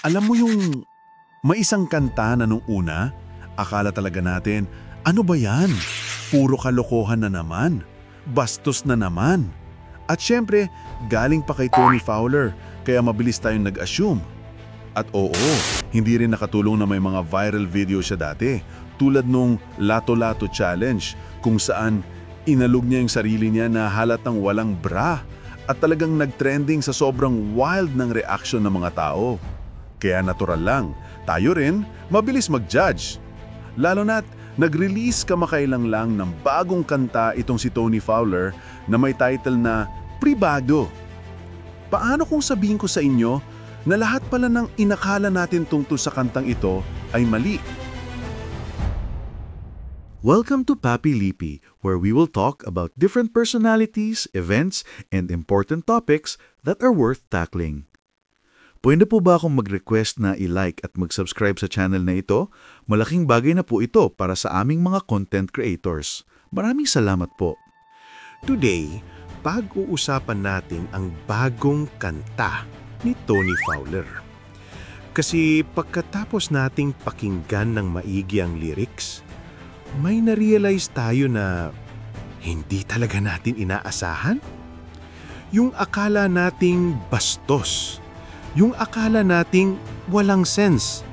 Alam mo yung may isang kanta na nung una, akala talaga natin, ano ba yan? Puro kalokohan na naman. Bastos na naman. At syempre, galing pa kay Tony Fowler, kaya mabilis tayong nag-assume. At oo, hindi rin nakatulong na may mga viral video siya dati, tulad nung Lato-Lato Challenge, kung saan inalog niya yung sarili niya na halatang walang bra at talagang nag-trending sa sobrang wild ng reaction ng mga tao. Kaya natural lang, tayo rin mabilis mag-judge. Lalo na't nag-release kamakailang lang ng bagong kanta itong si Tony Fowler na may title na Pribado. Paano kung sabihin ko sa inyo na lahat pala ng inakala natin tungkol sa kantang ito ay mali? Welcome to Papi Lipi, where we will talk about different personalities, events, and important topics that are worth tackling. Pwede po ba akong mag-request na i-like at mag-subscribe sa channel na ito? Malaking bagay na po ito para sa aming mga content creators. Maraming salamat po. Today, pag-uusapan natin ang bagong kanta ni Tony Fowler. Kasi pagkatapos nating pakinggan ng maigi ang lyrics, may na-realize tayo na hindi talaga natin inaasahan. Yung akala nating bastos, yung akala nating walang sense,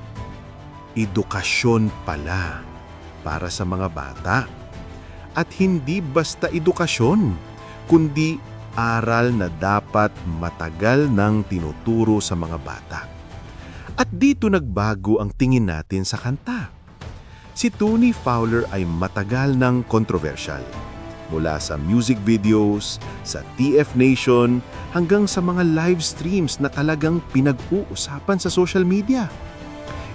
edukasyon pala para sa mga bata. At hindi basta edukasyon, kundi aral na dapat matagal nang tinuturo sa mga bata. At dito nagbago ang tingin natin sa kanta. Si Tony Fowler ay matagal nang kontrobersyal. Mula sa music videos, sa TF Nation, hanggang sa mga live streams na talagang pinag-uusapan sa social media.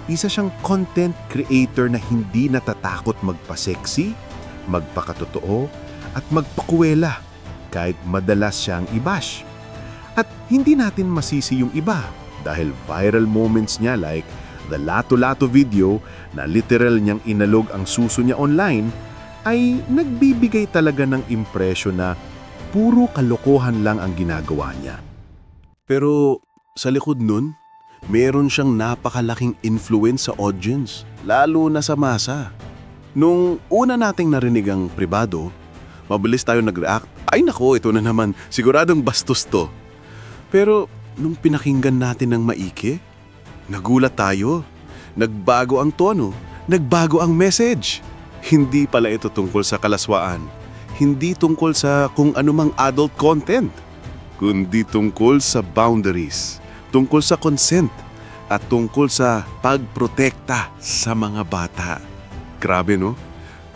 Isa siyang content creator na hindi natatakot magpa-sexy, magpakatotoo, at magpakuwela kahit madalas siyang i-bash. At hindi natin masisi yung iba dahil viral moments niya like the Lato-Lato video na literal niyang inalog ang suso niya online ay nagbibigay talaga ng impresyon na puro kalokohan lang ang ginagawa niya. Pero sa likod nun, meron siyang napakalaking influence sa audience, lalo na sa masa. Nung una nating narinig ang Pribado, mabilis tayo nag-react, ay nako, ito na naman, siguradong bastos to. Pero nung pinakinggan natin ng maiki, nagulat tayo. Nagbago ang tono, nagbago ang message. Hindi pala ito tungkol sa kalaswaan. Hindi tungkol sa kung anumang adult content. Kundi tungkol sa boundaries, tungkol sa consent, at tungkol sa pagprotekta sa mga bata. Grabe no?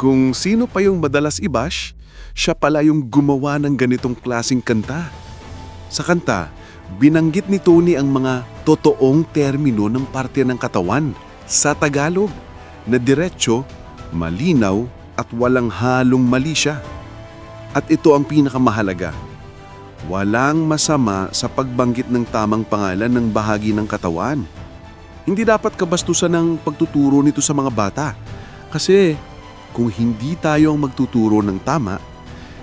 Kung sino pa yung madalas i-bash, siya pala yung gumawa ng ganitong klaseng kanta. Sa kanta, binanggit ni Tony ang mga totoong termino ng parte ng katawan sa Tagalog na diretso, malinaw at walang halong mali siya. At ito ang pinakamahalaga. Walang masama sa pagbanggit ng tamang pangalan ng bahagi ng katawan. Hindi dapat kabastusan ng pagtuturo nito sa mga bata. Kasi kung hindi tayo ang magtuturo ng tama,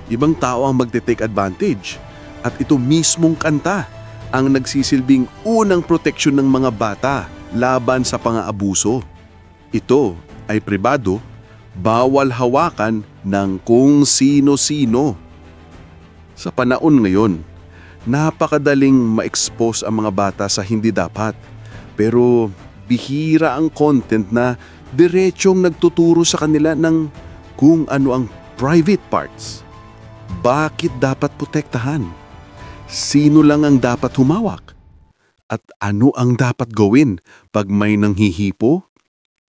ibang tao ang magte-take advantage. At ito mismong kanta ang nagsisilbing unang proteksyon ng mga bata laban sa pang-aabuso. Ito ay Pribado, bawal hawakan ng kung sino-sino. Sa panahon ngayon, napakadaling ma-expose ang mga bata sa hindi dapat. Pero bihira ang content na diretsong nagtuturo sa kanila ng kung ano ang private parts. Bakit dapat protektahan? Sino lang ang dapat humawak? At ano ang dapat gawin pag may nanghihipo?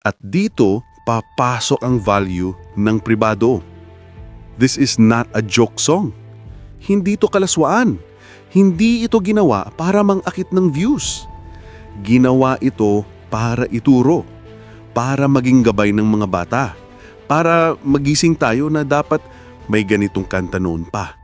At dito, papasok ang value ng Pribado. This is not a joke song. Hindi ito kalaswaan. Hindi ito ginawa para mangakit ng views. Ginawa ito para ituro. Para maging gabay ng mga bata. Para magising tayo na dapat may ganitong kanta noon pa.